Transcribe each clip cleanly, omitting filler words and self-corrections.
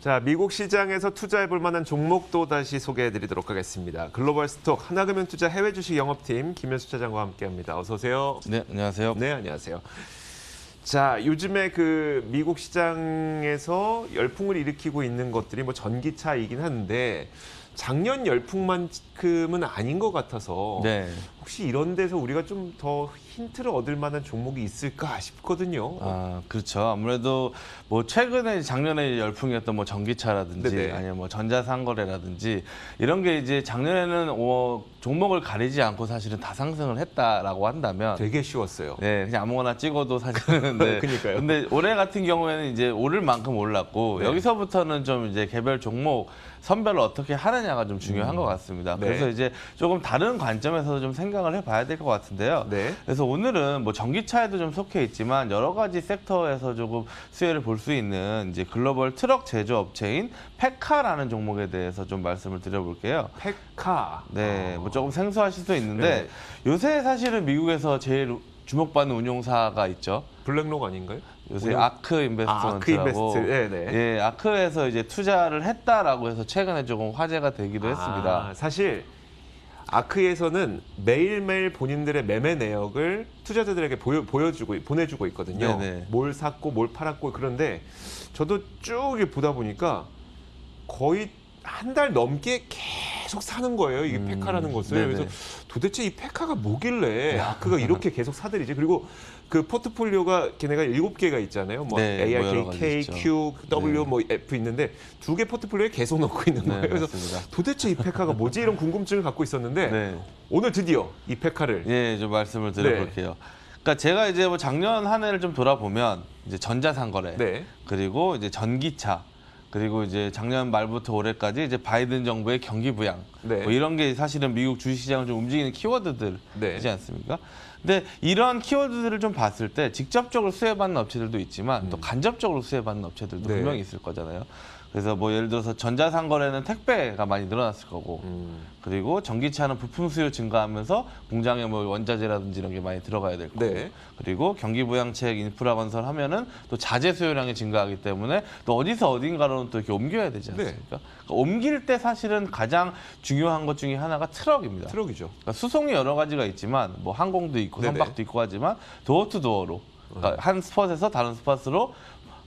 자, 미국 시장에서 투자해볼 만한 종목도 다시 소개해드리도록 하겠습니다. 글로벌 스톡 하나금융투자 해외 주식 영업팀 김현수 차장과 함께합니다. 어서 오세요. 네, 안녕하세요. 네, 안녕하세요. 자, 요즘에 그 미국 시장에서 열풍을 일으키고 있는 것들이 뭐 전기차이긴 한데 작년 열풍만큼은 아닌 것 같아서 네. 혹시 이런 데서 우리가 좀 더 힌트를 얻을 만한 종목이 있을까 싶거든요. 아, 그렇죠. 아무래도 뭐 최근에 작년에 열풍이었던 뭐 전기차라든지 네네. 아니면 뭐 전자상거래라든지 이런 게 이제 작년에는 종목을 가리지 않고 사실은 다 상승을 했다라고 한다면 되게 쉬웠어요. 네, 그냥 아무거나 찍어도 사실은 네. 그러니까요. 근데 올해 같은 경우에는 이제 오를 만큼 올랐고 네. 여기서부터는 좀 이제 개별 종목 선별을 어떻게 하느냐가 좀 중요한 것 같습니다. 네. 그래서 이제 조금 다른 관점에서 좀 생각을 해봐야 될 것 같은데요. 네. 그래서 오늘은 뭐 전기차에도 좀 속해 있지만 여러 가지 섹터에서 조금 수혜를 볼 수 있는 이제 글로벌 트럭 제조업체인 페카라는 종목에 대해서 좀 말씀을 드려볼게요. 페카. 네, 뭐 조금 생소하실 수 있는데 네. 요새 사실은 미국에서 제일 주목받는 운용사가 있죠. 블랙록 아닌가요? 요새 운용- 아크 인베스트먼트라고. 아크 인베스트. 네네. 예, 아크에서 이제 투자를 했다라고 해서 최근에 조금 화제가 되기도 했습니다. 사실 아크에서는 매일매일 본인들의 매매 내역을 투자자들에게 보내주고 있거든요. 네네. 뭘 샀고 뭘 팔았고. 그런데 저도 쭉 보다 보니까 거의 한 달 넘게 계속 사는 거예요. 이게 페카라는 것을. 네네. 그래서 도대체 이 페카가 뭐길래 아크가 이렇게 계속 사들이지? 그리고 그 포트폴리오가 걔네가 7개가 있잖아요. 뭐 네, 뭐 여러 ARK, 가지 K, 있죠. Q, W, 네. 뭐 F 있는데 2개 포트폴리오에 계속 넣고 있는 거예요. 네, 그래서 맞습니다. 도대체 이 페카가 뭐지? 이런 궁금증을 갖고 있었는데 네. 오늘 드디어 이 페카를 예, 좀 말씀을 네. 드려볼게요. 그러니까 제가 이제 뭐 작년 한 해를 좀 돌아보면 이제 전자상거래, 네. 그리고 이제 전기차, 그리고 이제 작년 말부터 올해까지 이제 바이든 정부의 경기 부양, 네. 뭐 이런 게 사실은 미국 주식시장을 좀 움직이는 키워드들이지 네. 않습니까? 근데 이런 키워드들을 좀 봤을 때 직접적으로 수혜받는 업체들도 있지만 또 간접적으로 수혜받는 업체들도 네. 분명히 있을 거잖아요. 그래서 뭐 예를 들어서 전자상거래는 택배가 많이 늘어났을 거고, 그리고 전기차는 부품 수요 증가하면서 공장에 뭐 원자재라든지 이런 게 많이 들어가야 될 거고, 네. 그리고 경기부양책 인프라 건설 하면은 또 자재 수요량이 증가하기 때문에 또 어디서 어딘가로는 또 이렇게 옮겨야 되지 않습니까? 네. 그러니까 옮길 때 사실은 가장 중요한 것 중에 하나가 트럭입니다. 트럭이죠. 그러니까 수송이 여러 가지가 있지만 뭐 항공도 있고 네네. 선박도 있고 하지만 도어 투 도어로, 그러니까 한 스팟에서 다른 스팟으로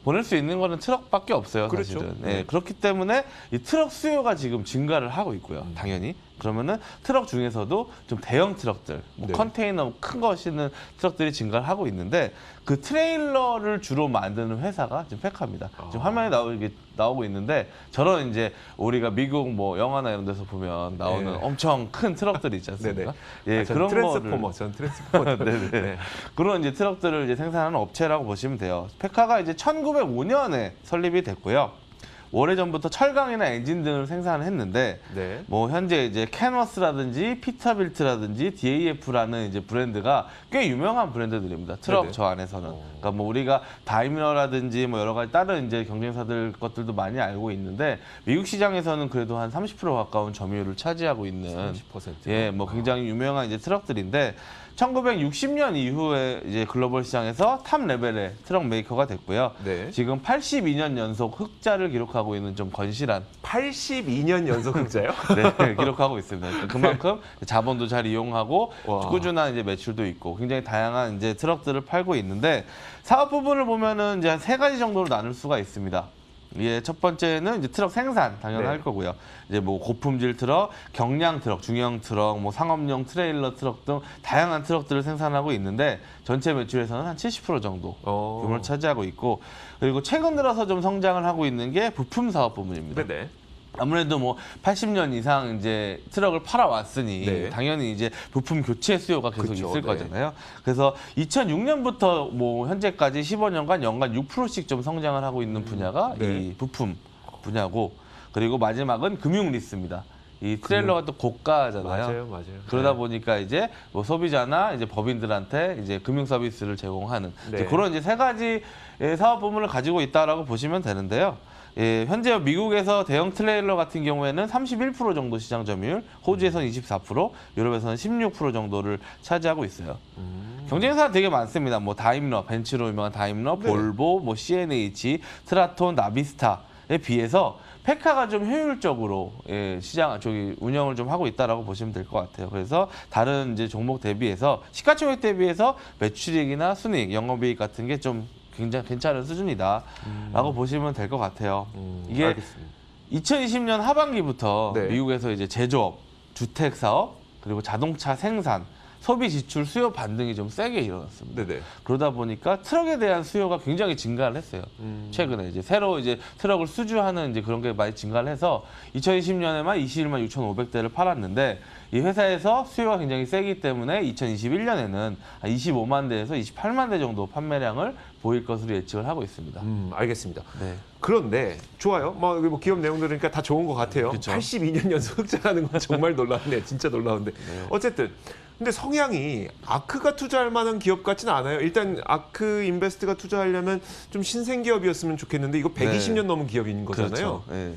보낼 수 있는 거는 트럭밖에 없어요, 그렇죠. 사실은. 네. 네, 그렇기 때문에 이 트럭 수요가 지금 증가를 하고 있고요, 당연히. 그러면은 트럭 중에서도 좀 대형 트럭들, 뭐 네. 컨테이너 큰 거 싣는 트럭들이 증가를 하고 있는데 그 트레일러를 주로 만드는 회사가 지금 페카입니다. 지금 화면에 나오고 있는데 저런 이제 우리가 미국 뭐 영화나 이런 데서 보면 나오는 네. 엄청 큰 트럭들이 있지 않습니까? 예, 전 그런 트랜스포머, 거를 전 트랜스포머. 네네. 네. 그런 이제 트럭들을 이제 생산하는 업체라고 보시면 돼요. 페카가 이제 1905년에 설립이 됐고요. 오래전부터 철강이나 엔진 등을 생산을 했는데 네. 뭐 현재 이제 캐너스라든지 피터빌트라든지 DAF라는 이제 브랜드가 꽤 유명한 브랜드들입니다. 트럭 네네. 저 안에서는. 그러니까 뭐 우리가 다이밀러라든지 뭐 여러 가지 다른 이제 경쟁사들 것들도 많이 알고 있는데 미국 시장에서는 그래도 한 30% 가까운 점유율을 차지하고 있는 30%. 예, 뭐 굉장히 유명한 이제 트럭들인데 1960년 이후에 이제 글로벌 시장에서 탑 레벨의 트럭 메이커가 됐고요. 네. 지금 82년 연속 흑자를 기록하고 있는 좀 건실한 82년 연속 흑자요? 네, 기록하고 있습니다. 그러니까 그만큼 자본도 잘 이용하고 와. 꾸준한 이제 매출도 있고 굉장히 다양한 이제 트럭들을 팔고 있는데 사업 부분을 보면은 이제 한 3가지 정도로 나눌 수가 있습니다. 예, 첫 번째는 이제 트럭 생산 당연할 네. 거고요. 이제 뭐 고품질 트럭, 경량 트럭, 중형 트럭, 뭐 상업용 트레일러 트럭 등 다양한 트럭들을 생산하고 있는데 전체 매출에서는 한 70% 정도 규모를 차지하고 있고 그리고 최근 들어서 좀 성장을 하고 있는 게 부품 사업 부분입니다. 네네. 아무래도 뭐 80년 이상 이제 트럭을 팔아왔으니 네. 당연히 이제 부품 교체 수요가 계속 그쵸, 있을 네. 거잖아요. 그래서 2006년부터 뭐 현재까지 15년간 연간 6%씩 좀 성장을 하고 있는 분야가 네. 이 부품 분야고 그리고 마지막은 금융 리스입니다. 이 트레일러가 또 고가잖아요. 맞아요. 그러다 네. 보니까 이제 뭐 소비자나 이제 법인들한테 이제 금융 서비스를 제공하는 네. 이제 그런 이제 3가지 사업 부문을 가지고 있다라고 보시면 되는데요. 예, 현재 미국에서 대형 트레일러 같은 경우에는 31% 정도 시장 점유율, 호주에서는 24%, 유럽에서는 16% 정도를 차지하고 있어요. 경쟁사가 되게 많습니다. 뭐 다임러, 벤츠로 유명한 다임러, 네. 볼보, 뭐 CNH, 트라톤, 나비스타 비해서 페카가 좀 효율적으로 시장 운영을 좀 하고 있다라고 보시면 될 것 같아요. 그래서 다른 이제 종목 대비해서 시가총액 대비해서 매출이익이나 순이익, 영업이익 같은 게 좀 굉장히 괜찮은 수준이다라고 보시면 될 것 같아요. 이게 알겠습니다. 2020년 하반기부터 네. 미국에서 이제 제조업, 주택 사업, 그리고 자동차 생산, 소비 지출 수요 반등이 좀 세게 일어났습니다. 네네. 그러다 보니까 트럭에 대한 수요가 굉장히 증가를 했어요. 최근에 이제 새로 이제 트럭을 수주하는 이제 그런 게 많이 증가를 해서 2020년에만 21만 6,500대를 팔았는데 이 회사에서 수요가 굉장히 세기 때문에 2021년에는 25만 대에서 28만 대 정도 판매량을 보일 것으로 예측을 하고 있습니다. 알겠습니다. 네. 그런데 좋아요. 여기 뭐 기업 내용 들으니까 다 좋은 것 같아요. 그쵸. 82년 연속 흑자라는 건 정말 놀랍네요. 진짜 놀라운데. 어쨌든 근데 성향이 아크가 투자할 만한 기업 같지는 않아요. 일단 아크 인베스트가 투자하려면 좀 신생 기업이었으면 좋겠는데 이거 120년 넘은 기업인 거잖아요. 그렇죠. 네.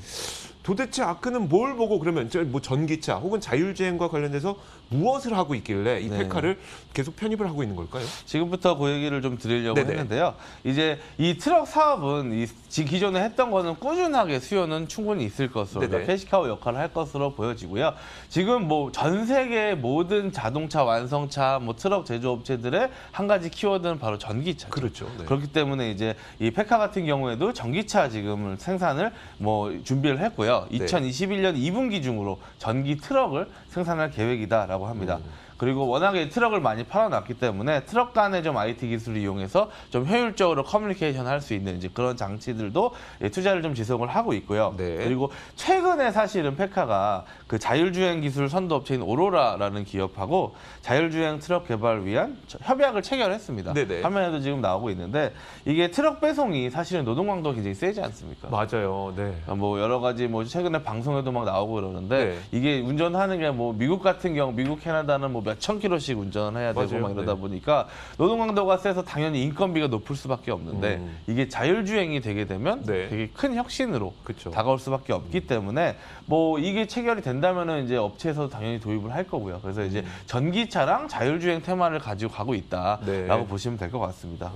도대체 아크는 뭘 보고 그러면 뭐 전기차 혹은 자율주행과 관련돼서 무엇을 하고 있길래 이 네. 페카를 계속 편입을 하고 있는 걸까요? 지금부터 그 얘기를 좀 드리려고 네네. 했는데요. 이제 이 트럭 사업은 기존에 했던 거는 꾸준하게 수요는 충분히 있을 것으로 네네. 캐시카우 역할을 할 것으로 보여지고요. 지금 뭐 전 세계 모든 자동차 완성차, 뭐 트럭 제조업체들의 한 가지 키워드는 바로 전기차죠. 그렇죠. 네. 그렇기 때문에 이제 이 페카 같은 경우에도 전기차 지금 생산을 뭐 준비를 했고요. 2021년 2분기 중으로 전기 트럭을 생산할 계획이다라고 합니다. 그리고 워낙에 트럭을 많이 팔아놨기 때문에 트럭 간의 좀 IT 기술을 이용해서 좀 효율적으로 커뮤니케이션 할 수 있는 이제 그런 장치들도 투자를 좀 지속을 하고 있고요. 네. 그리고 최근에 사실은 페카가 그 자율주행 기술 선도 업체인 오로라라는 기업하고 자율주행 트럭 개발을 위한 협약을 체결했습니다. 네네. 화면에도 지금 나오고 있는데 이게 트럭 배송이 사실은 노동 강도가 굉장히 세지 않습니까? 맞아요. 네. 뭐 여러 가지 뭐 최근에 방송에도 막 나오고 그러는데 네. 이게 운전하는 게 뭐 미국 같은 경우 미국 캐나다는 뭐 몇천 킬로씩 운전을 해야 되고 맞아요. 막 이러다 네. 보니까 노동 강도가 세서 당연히 인건비가 높을 수밖에 없는데 이게 자율주행이 되게 되면 네. 되게 큰 혁신으로 그쵸. 다가올 수밖에 없기 때문에 뭐 이게 체결이 된다면은 이제 업체에서 당연히 도입을 할 거고요. 그래서 이제 전기차랑 자율주행 테마를 가지고 가고 있다라고 네. 보시면 될 것 같습니다.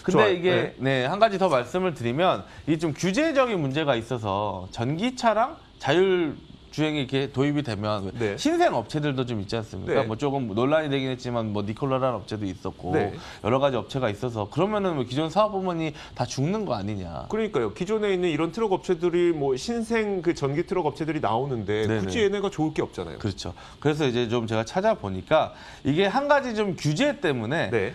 근데 좋아요. 이게 한 가지 더 말씀을 드리면 이게 좀 규제적인 문제가 있어서 전기차랑 자율주행이 이렇게 도입이 되면 네. 신생 업체들도 좀 있지 않습니까? 네. 뭐 조금 논란이 되긴 했지만 뭐 니콜라라는 업체도 있었고 네. 여러 가지 업체가 있어서 그러면은 뭐 기존 사업부문이 다 죽는 거 아니냐? 그러니까요. 기존에 있는 이런 트럭 업체들이 뭐 신생 그 전기 트럭 업체들이 나오는데 네네. 굳이 얘네가 좋을 게 없잖아요. 그렇죠. 그래서 이제 좀 제가 찾아보니까 이게 한 가지 좀 규제 때문에 네.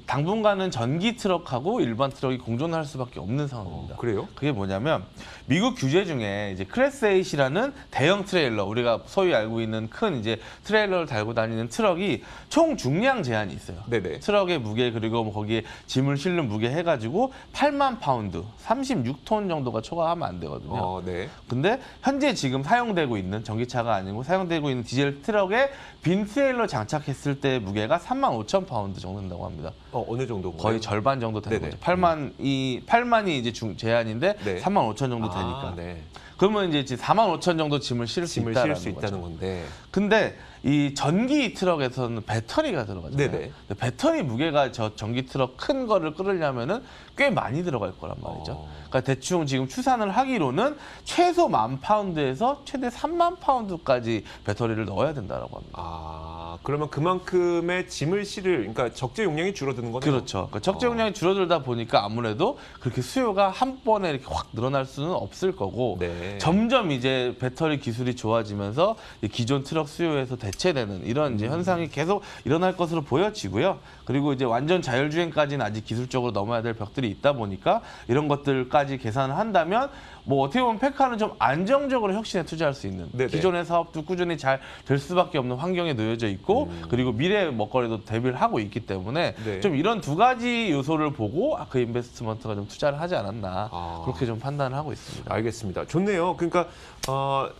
당분간은 전기 트럭하고 일반 트럭이 공존할 수밖에 없는 상황입니다. 그래요? 그게 뭐냐면 미국 규제 중에 이제 클래스 8이라는 대형 트레일러, 우리가 소위 알고 있는 큰 이제 트레일러를 달고 다니는 트럭이 총 중량 제한이 있어요. 네네. 트럭의 무게 그리고 뭐 거기에 짐을 실는 무게 해가지고 8만 파운드, 36톤 정도가 초과하면 안 되거든요. 네. 근데 현재 지금 사용되고 있는 전기차가 아니고 사용되고 있는 디젤 트럭에 빈 트레일러 장착했을 때 무게가 3만 5천 파운드 정도 된다고 합니다. 어느 정도? 거의 절반 정도 되는 네네. 거죠. 8만이 이제 제한인데 네. 3만 5천 정도 되니까. 네. 그러면 이제 4만 5천 정도 짐을 실을 수 짐을 있다는 실을 수 있다는 건데. 근데 이 전기 트럭에서는 배터리가 들어가잖아요. 네네. 근데 배터리 무게가 저 전기 트럭 큰 거를 끌으려면은 꽤 많이 들어갈 거란 말이죠. 그러니까 대충 지금 추산을 하기로는 최소 10,000파운드에서 최대 30,000파운드까지 배터리를 넣어야 된다라고 합니다. 그러면 그만큼의 짐을 실을, 그러니까 적재 용량이 줄어드는 거네요. 그렇죠. 그러니까 적재 용량이 줄어들다 보니까 아무래도 그렇게 수요가 한 번에 이렇게 확 늘어날 수는 없을 거고 네. 점점 이제 배터리 기술이 좋아지면서 이 기존 트럭 수요에서 대체되는 이런 이제 현상이 계속 일어날 것으로 보여지고요. 그리고 이제 완전 자율주행까지는 아직 기술적으로 넘어야 될 벽들이 있다 보니까 이런 것들까지 계산을 한다면 뭐 어떻게 보면 페카는 좀 안정적으로 혁신에 투자할 수 있는 네네. 기존의 사업도 꾸준히 잘 될 수밖에 없는 환경에 놓여져 있고 그리고 미래 먹거리도 대비를 하고 있기 때문에 네. 좀 이런 두 가지 요소를 보고 아크 인베스트먼트가 좀 투자를 하지 않았나 그렇게 좀 판단을 하고 있습니다. 알겠습니다. 좋네요. 그러니까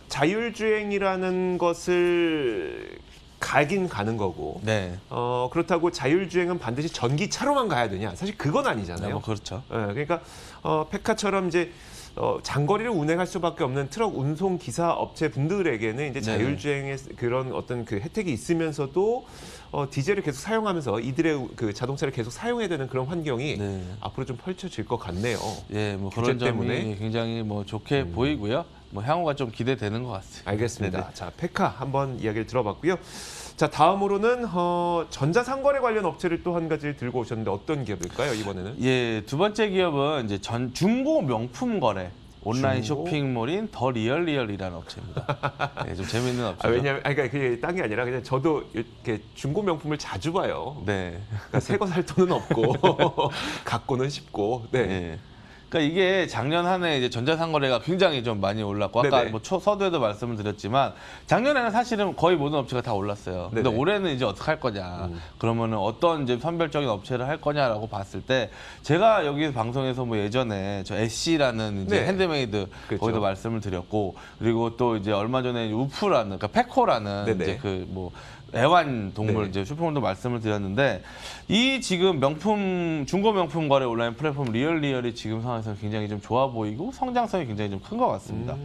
자율주행이라는 것을 가긴 가는 거고 네. 그렇다고 자율주행은 반드시 전기차로만 가야 되냐? 사실 그건 아니잖아요. 뭐 그렇죠. 그러니까 페카처럼 이제 장거리를 운행할 수밖에 없는 트럭 운송 기사 업체 분들에게는 이제 자율주행의 그런 어떤 그 혜택이 있으면서도 디젤을 계속 사용하면서 이들의 그 자동차를 계속 사용해야 되는 그런 환경이 앞으로 좀 펼쳐질 것 같네요. 예, 뭐 그런 점이 때문에. 굉장히 뭐 좋게 보이고요. 뭐 향후가 좀 기대되는 것 같습니다. 알겠습니다. 네네. 자, 페카 한번 이야기를 들어봤고요. 자, 다음으로는 전자상거래 관련 업체를 또 한 가지 들고 오셨는데 어떤 기업일까요, 이번에는? 예, 두 번째 기업은 이제 중고 명품 거래 온라인 중고? 쇼핑몰인 더 리얼리얼이라는 업체입니다. 네, 좀 재밌는 업체죠. 왜냐하면 그러니까 그게 딴 게 아니라 그냥 저도 이렇게 중고 명품을 자주 봐요. 네. 그러니까 새 거 살 돈은 없고 갖고는 싶고. 네. 네. 그러니까 이게 작년 한 해 이제 전자상거래가 굉장히 좀 많이 올랐고 아까 네네. 뭐 서두에도 말씀을 드렸지만 작년에는 사실은 거의 모든 업체가 다 올랐어요. 근데 네네. 올해는 이제 어떻게 할 거냐? 그러면은 어떤 이제 선별적인 업체를 할 거냐라고 봤을 때 제가 여기 방송에서 뭐 예전에 저 SC라는 이제 네. 핸드메이드 그렇죠. 거기도 말씀을 드렸고 그리고 또 이제 얼마 전에 우프라는 그러니까 페코라는 네네. 이제 그 뭐 애완 동물 네. 이제 쇼핑몰도 말씀을 드렸는데 이 지금 명품 중고 명품 거래 온라인 플랫폼 리얼리얼이 지금 상황에서 굉장히 좀 좋아 보이고 성장성이 굉장히 좀 큰 것 같습니다.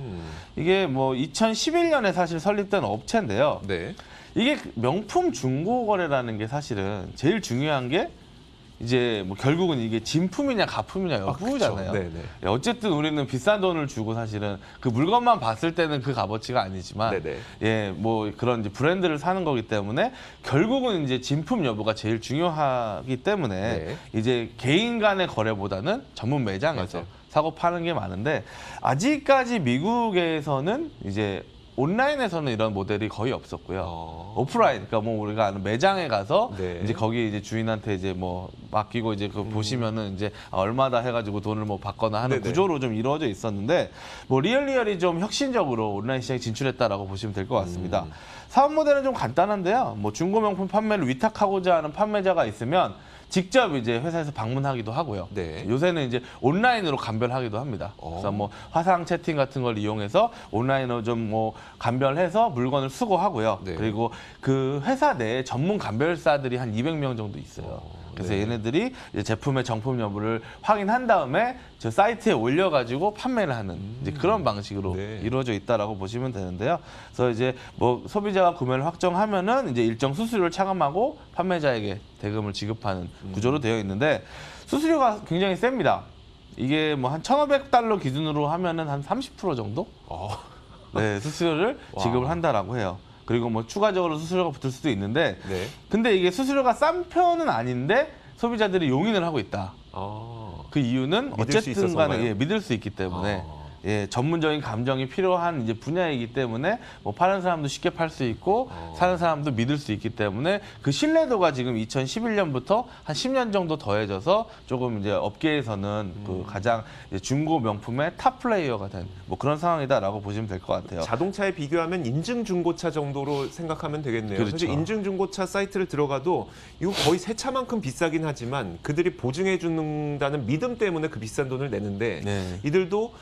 이게 뭐 2011년에 사실 설립된 업체인데요. 네. 이게 명품 중고 거래라는 게 사실은 제일 중요한 게 이제 뭐 결국은 이게 진품이냐 가품이냐 여부잖아요. 그렇죠. 네네. 어쨌든 우리는 비싼 돈을 주고 사실은 그 물건만 봤을 때는 그 값어치가 아니지만 네네. 예, 뭐 그런 이제 브랜드를 사는 거기 때문에 결국은 이제 진품 여부가 제일 중요하기 때문에 네. 이제 개인 간의 거래보다는 전문 매장에서 맞아요. 사고 파는 게 많은데 아직까지 미국에서는 이제 온라인에서는 이런 모델이 거의 없었고요. 오프라인, 그러니까 뭐 우리가 아는 매장에 가서 네. 이제 거기 이제 주인한테 이제 뭐 맡기고 이제 그 보시면은 이제 얼마다 해가지고 돈을 뭐 받거나 하는 네네. 구조로 좀 이루어져 있었는데 뭐 리얼리얼이 좀 혁신적으로 온라인 시장에 진출했다라고 보시면 될 것 같습니다. 사업 모델은 좀 간단한데요. 뭐 중고 명품 판매를 위탁하고자 하는 판매자가 있으면 직접 이제 회사에서 방문하기도 하고요. 네. 요새는 이제 온라인으로 감별하기도 합니다. 그래서 뭐 화상 채팅 같은 걸 이용해서 온라인으로 좀 뭐 감별해서 물건을 수거하고요. 네. 그리고 그 회사 내에 전문 감별사들이 한 200명 정도 있어요. 그래서 네. 얘네들이 이제 제품의 정품 여부를 확인한 다음에 저 사이트에 올려가지고 판매를 하는 이제 그런 방식으로 네. 이루어져 있다라고 보시면 되는데요. 그래서 이제 뭐 소비자가 구매를 확정하면은 이제 일정 수수료를 차감하고 판매자에게 대금을 지급하는 구조로 되어 있는데 수수료가 굉장히 셉니다. 이게 뭐 한 1,500달러 기준으로 하면은 한 30% 정도? 네, 수수료를 지급을 한다라고 해요. 그리고 뭐 추가적으로 수수료가 붙을 수도 있는데 네. 근데 이게 수수료가 싼 편은 아닌데 소비자들이 용인을 하고 있다. 그 이유는 믿을 수 어쨌든 간에 있어서인가요? 믿을 수 있기 때문에 예, 전문적인 감정이 필요한 이제 분야이기 때문에 뭐 파는 사람도 쉽게 팔 수 있고 사는 사람도 믿을 수 있기 때문에 그 신뢰도가 지금 2011년부터 한 10년 정도 더해져서 조금 이제 업계에서는 그 가장 이제 중고 명품의 탑 플레이어가 된 뭐 그런 상황이다라고 보시면 될 것 같아요. 자동차에 비교하면 인증 중고차 정도로 생각하면 되겠네요. 그렇죠. 사실 인증 중고차 사이트를 들어가도 이거 거의 새 차만큼 비싸긴 하지만 그들이 보증해 준다는 믿음 때문에 그 비싼 돈을 내는데 네. 이들도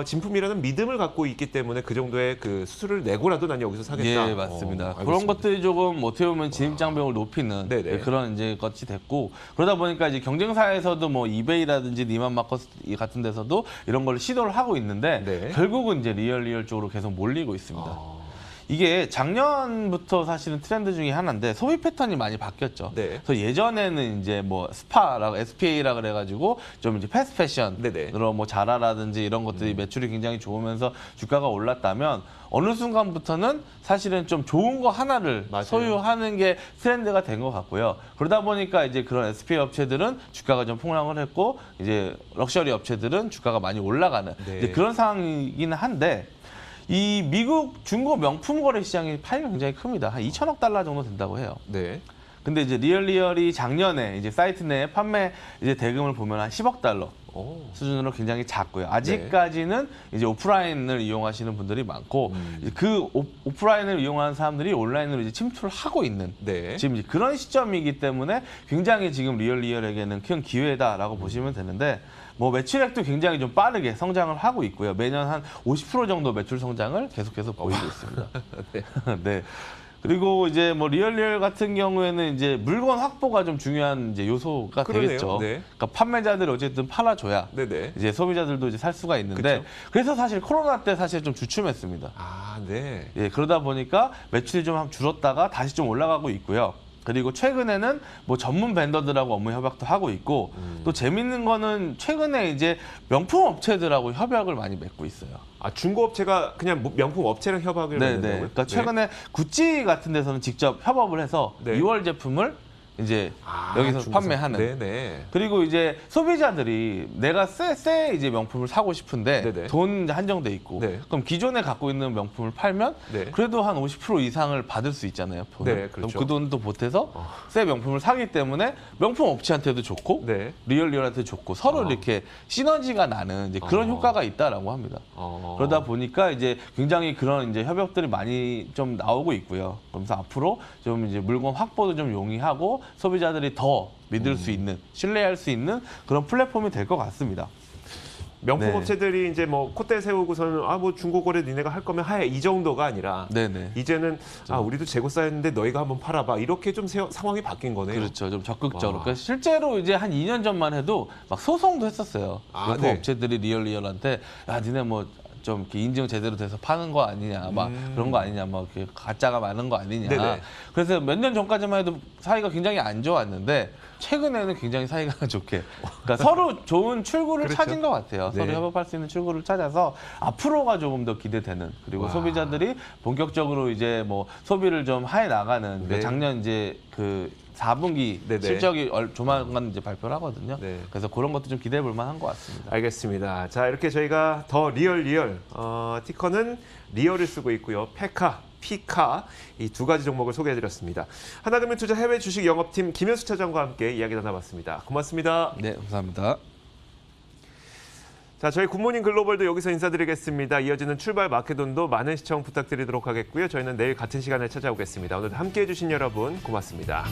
진품이라는 믿음을 갖고 있기 때문에 그 정도의 그 수수료를 내고라도 난 여기서 사겠다. 예, 맞습니다. 그런 알겠습니다. 것들이 조금 어떻게 보면 진입장벽을 높이는 네네. 그런 이제 것이 됐고 그러다 보니까 이제 경쟁사에서도 뭐 이베이라든지 니만 마커스 같은 데서도 이런 걸 시도를 하고 있는데 네. 결국은 이제 리얼 쪽으로 계속 몰리고 있습니다. 이게 작년부터 사실은 트렌드 중에 하나인데 소비 패턴이 많이 바뀌었죠. 네. 그래서 예전에는 이제 뭐 스파라고 SPA라 그래가지고 좀 이제 패스트 네네. 패션으로 뭐 자라라든지 이런 것들이 매출이 굉장히 좋으면서 주가가 올랐다면 어느 순간부터는 사실은 좀 좋은 거 하나를 맞아요. 소유하는 게 트렌드가 된 것 같고요. 그러다 보니까 이제 그런 SPA 업체들은 주가가 좀 폭락을 했고 이제 럭셔리 업체들은 주가가 많이 올라가는 네. 이제 그런 상황이긴 한데. 이 미국 중고 명품 거래 시장의 파이가 굉장히 큽니다. 한 2천억 달러 정도 된다고 해요. 네. 근데 이제 리얼리얼이 작년에 이제 사이트 내 판매 이제 대금을 보면 한 10억 달러 수준으로 굉장히 작고요. 아직까지는 이제 오프라인을 이용하시는 분들이 많고 그 오프라인을 이용하는 사람들이 온라인으로 이제 침투를 하고 있는 네. 지금 이제 그런 시점이기 때문에 굉장히 지금 리얼리얼에게는 큰 기회다라고 보시면 되는데 뭐 매출액도 굉장히 좀 빠르게 성장을 하고 있고요. 매년 한 50% 정도 매출 성장을 계속해서 보이고 있습니다. 네. 네. 그리고 이제 뭐 리얼 같은 경우에는 이제 물건 확보가 좀 중요한 이제 요소가 그러네요. 되겠죠. 네. 그러니까 판매자들이 어쨌든 팔아줘야 네네. 이제 소비자들도 이제 살 수가 있는데 그쵸. 그래서 사실 코로나 때 사실 좀 주춤했습니다. 아, 네. 예, 그러다 보니까 매출이 좀 줄었다가 다시 좀 올라가고 있고요. 그리고 최근에는 뭐 전문 벤더들하고 업무 협약도 하고 있고 또 재밌는 거는 최근에 이제 명품 업체들하고 협약을 많이 맺고 있어요. 아, 중고업체가 그냥 명품 업체랑 협약을 네, 맺는다고요? 그러니까 최근에 구찌 같은 데서는 직접 협업을 해서 네. 2월 제품을 이제 아, 여기서 중고사- 판매하는. 네네. 그리고 이제 소비자들이 내가 새 이제 명품을 사고 싶은데 네네. 돈 이제 한정돼 있고 네. 그럼 기존에 갖고 있는 명품을 팔면 네. 그래도 한 50% 이상을 받을 수 있잖아요. 돈을. 네, 그렇죠. 그럼 그 돈도 보태서 새 명품을 사기 때문에 명품 업체한테도 좋고 네. 리얼한테 좋고 서로 이렇게 시너지가 나는 이제 그런 어. 효과가 있다라고 합니다. 그러다 보니까 이제 굉장히 그런 이제 협업들이 많이 좀 나오고 있고요. 그러면서 앞으로 좀 이제 물건 확보도 좀 용이하고 소비자들이 더 믿을 수 있는, 신뢰할 수 있는 그런 플랫폼이 될 것 같습니다. 명품 네. 업체들이 이제 뭐 콧대 세우고서는 아, 뭐 중고거래 니네가 할 거면 하야 이 정도가 아니라 네네. 이제는 아, 우리도 재고 쌓였는데 너희가 한번 팔아봐 이렇게 좀 상황이 바뀐 거네요. 그렇죠. 좀 적극적으로. 와. 그러니까 실제로 이제 한 2년 전만 해도 막 소송도 했었어요. 아, 명품 네. 업체들이 리얼한테 야, 니네 뭐 좀 이렇게 인증 제대로 돼서 파는 거 아니냐, 막 그런 거 아니냐, 막 이렇게 가짜가 많은 거 아니냐. 네네. 그래서 몇 년 전까지만 해도 사이가 굉장히 안 좋았는데 최근에는 굉장히 사이가 좋게. 그러니까 서로 좋은 출구를 그렇죠. 찾은 것 같아요. 네. 서로 협업할 수 있는 출구를 찾아서 앞으로가 조금 더 기대되는. 그리고 와. 소비자들이 본격적으로 이제 뭐 소비를 좀 해 나가는. 네. 작년 이제 그 4분기 네네. 실적이 조만간 이제 발표를 하거든요. 네. 그래서 그런 것도 좀 기대해 볼 만한 것 같습니다. 알겠습니다. 자, 이렇게 저희가 더 리얼 티커는 리얼을 쓰고 있고요. 페카, 피카 이 두 가지 종목을 소개해드렸습니다. 하나금융투자 해외 주식 영업팀 김현수 차장과 함께 이야기 나눠봤습니다. 고맙습니다. 네, 감사합니다. 자, 저희 굿모닝 글로벌도 여기서 인사드리겠습니다. 이어지는 출발 마케돈도 많은 시청 부탁드리도록 하겠고요. 저희는 내일 같은 시간에 찾아오겠습니다. 오늘 함께해 주신 여러분 고맙습니다.